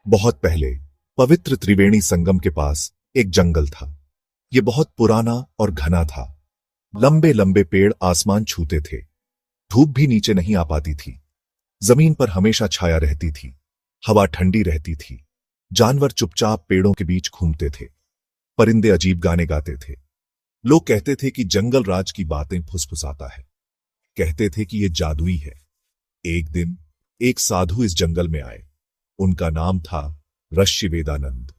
बहुत पहले पवित्र त्रिवेणी संगम के पास एक जंगल था। ये बहुत पुराना और घना था। लंबे लंबे पेड़ आसमान छूते थे। धूप भी नीचे नहीं आ पाती थी। जमीन पर हमेशा छाया रहती थी। हवा ठंडी रहती थी। जानवर चुपचाप पेड़ों के बीच घूमते थे। परिंदे अजीब गाने गाते थे। लोग कहते थे कि जंगल राज की बातें फुसफुसाता है। कहते थे कि यह जादुई है। एक दिन एक साधु इस जंगल में आए। उनका नाम था ऋषि वेदानंद।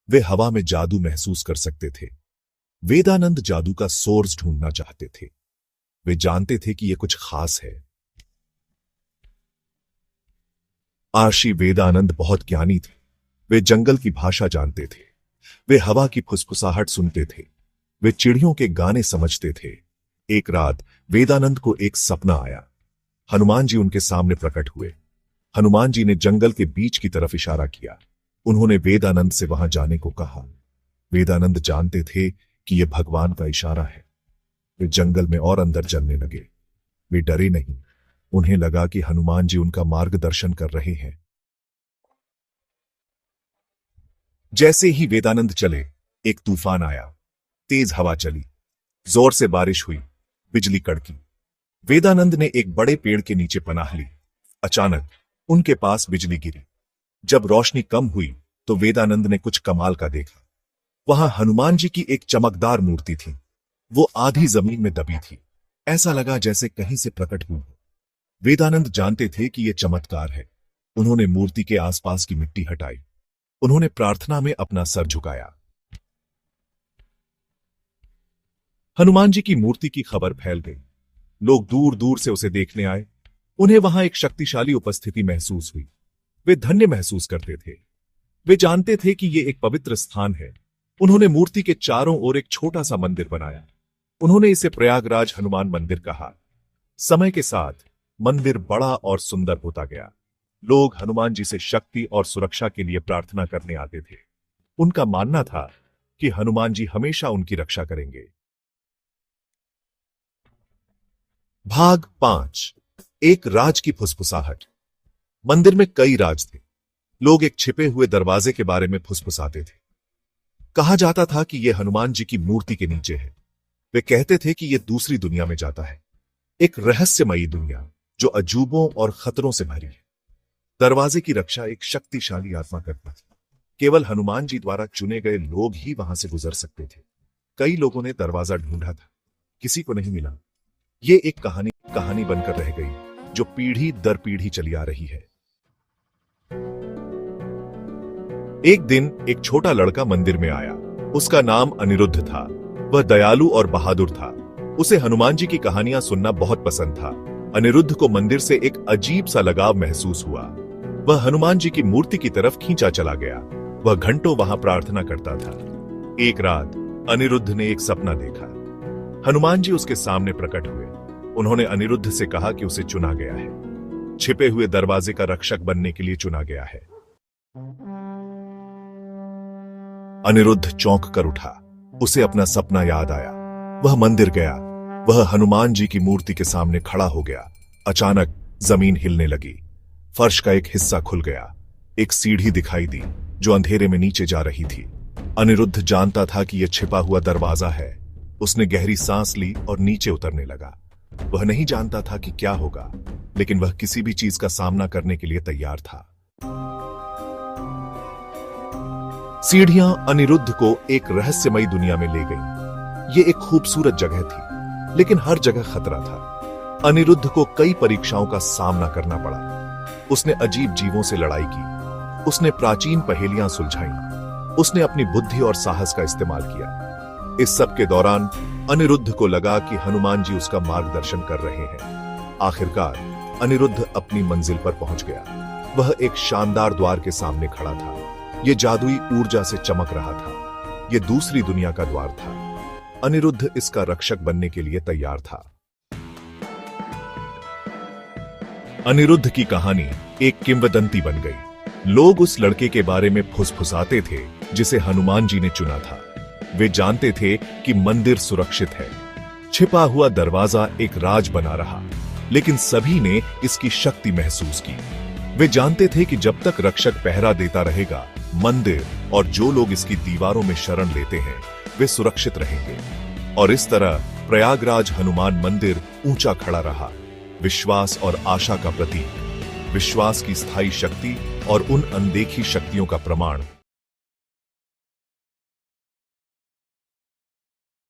वे हवा में जादू महसूस कर सकते थे। वेदानंद जादू का सोर्स ढूंढना चाहते थे। वे जानते थे कि यह कुछ खास है। ऋषि वेदानंद बहुत ज्ञानी थे। वे जंगल की भाषा जानते थे। वे हवा की फुसफुसाहट सुनते थे। वे चिड़ियों के गाने समझते थे। एक रात वेदानंद को एक सपना आया। हनुमान जी उनके सामने प्रकट हुए। हनुमान जी ने जंगल के बीच की तरफ इशारा किया। उन्होंने वेदानंद से वहां जाने को कहा। वेदानंद जानते थे कि यह भगवान का इशारा है। वे जंगल में और अंदर चलने लगे। वे डरे नहीं। उन्हें लगा कि हनुमान जी उनका मार्गदर्शन कर रहे हैं। जैसे ही वेदानंद चले, एक तूफान आया। तेज हवा चली। जोर से बारिश हुई। बिजली कड़की। वेदानंद ने एक बड़े पेड़ के नीचे पनाह ली। अचानक उनके पास बिजली गिरी। जब रोशनी कम हुई तो वेदानंद ने कुछ कमाल का देखा। वहां हनुमान जी की एक चमकदार मूर्ति थी। वो आधी जमीन में दबी थी। ऐसा लगा जैसे कहीं से प्रकट हुई हो। वेदानंद जानते थे कि यह चमत्कार है। उन्होंने मूर्ति के आसपास की मिट्टी हटाई। उन्होंने प्रार्थना में अपना सर झुकाया। हनुमान जी की मूर्ति की खबर फैल गई। लोग दूर दूर से उसे देखने आए। उन्हें वहां एक शक्तिशाली उपस्थिति महसूस हुई। वे धन्य महसूस करते थे। वे जानते थे कि यह एक पवित्र स्थान है। उन्होंने मूर्ति के चारों ओर एक छोटा सा मंदिर बनाया। उन्होंने इसे प्रयागराज हनुमान मंदिर कहा। समय के साथ मंदिर बड़ा और सुंदर होता गया। लोग हनुमान जी से शक्ति और सुरक्षा के लिए प्रार्थना करने आते थे। उनका मानना था कि हनुमान जी हमेशा उनकी रक्षा करेंगे। भाग 5। एक राज की फुसफुसाहट। मंदिर में कई राज थे। लोग एक छिपे हुए दरवाजे के बारे में फुसफुसाते थे। कहा जाता था कि यह हनुमान जी की मूर्ति के नीचे है। वे कहते थे कि यह दूसरी दुनिया में जाता है, एक रहस्यमयी दुनिया जो अजूबों और खतरों से भरी है। दरवाजे की रक्षा एक शक्तिशाली आत्मा करता था। केवल हनुमान जी द्वारा चुने गए लोग ही वहां से गुजर सकते थे। कई लोगों ने दरवाजा ढूंढा था, किसी को नहीं मिला। ये एक कहानी बनकर रह गई जो पीढ़ी दर पीढ़ी चली आ रही है। एक दिन एक छोटा लड़का मंदिर में आया। उसका नाम अनिरुद्ध था। वह दयालु और बहादुर था। उसे हनुमान जी की कहानियां सुनना बहुत पसंद था। अनिरुद्ध को मंदिर से एक अजीब सा लगाव महसूस हुआ। वह हनुमान जी की मूर्ति की तरफ खींचा चला गया। वह घंटों वहां प्रार्थना करता था। एक रात अनिरुद्ध ने एक सपना देखा। हनुमान जी उसके सामने प्रकट हुए। उन्होंने अनिरुद्ध से कहा कि उसे चुना गया है, छिपे हुए दरवाजे का रक्षक बनने के लिए चुना गया है। अनिरुद्ध चौंक कर उठा। उसे अपना सपना याद आया। वह मंदिर गया। वह हनुमान जी की मूर्ति के सामने खड़ा हो गया। अचानक जमीन हिलने लगी। फर्श का एक हिस्सा खुल गया। एक सीढ़ी दिखाई दी जो अंधेरे में नीचे जा रही थी। अनिरुद्ध जानता था कि यह छिपा हुआ दरवाजा है। उसने गहरी सांस ली और नीचे उतरने लगा। वह नहीं जानता था कि क्या होगा, लेकिन वह किसी भी चीज का सामना करने के लिए तैयार था। सीढ़ियां अनिरुद्ध को एक रहस्यमयी दुनिया में ले गईं। यह एक खूबसूरत जगह थी, लेकिन हर जगह खतरा था। अनिरुद्ध को कई परीक्षाओं का सामना करना पड़ा। उसने अजीब जीवों से लड़ाई की। उसने प्राचीन पहेलियां सुलझाईं। उसने अपनी बुद्धि और साहस का इस्तेमाल किया। इस सब के दौरान अनिरुद्ध को लगा कि हनुमान जी उसका मार्गदर्शन कर रहे हैं। आखिरकार अनिरुद्ध अपनी मंजिल पर पहुंच गया। वह एक शानदार द्वार के सामने खड़ा था। यह जादुई ऊर्जा से चमक रहा था। यह दूसरी दुनिया का द्वार था। अनिरुद्ध इसका रक्षक बनने के लिए तैयार था। अनिरुद्ध की कहानी एक किंवदंती बन गई। लोग उस लड़के के बारे में फुसफुसाते थे जिसे हनुमान जी ने चुना था। वे जानते थे कि मंदिर सुरक्षित है। छिपा हुआ दरवाजा एक राज बना रहा, लेकिन सभी ने इसकी शक्ति महसूस की। वे जानते थे कि जब तक रक्षक पहरा देता रहेगा, मंदिर और जो लोग इसकी दीवारों में शरण लेते हैं वे सुरक्षित रहेंगे। और इस तरह प्रयागराज हनुमान मंदिर ऊंचा खड़ा रहा, विश्वास और आशा का प्रतीक, विश्वास की स्थायी शक्ति और उन अनदेखी शक्तियों का प्रमाण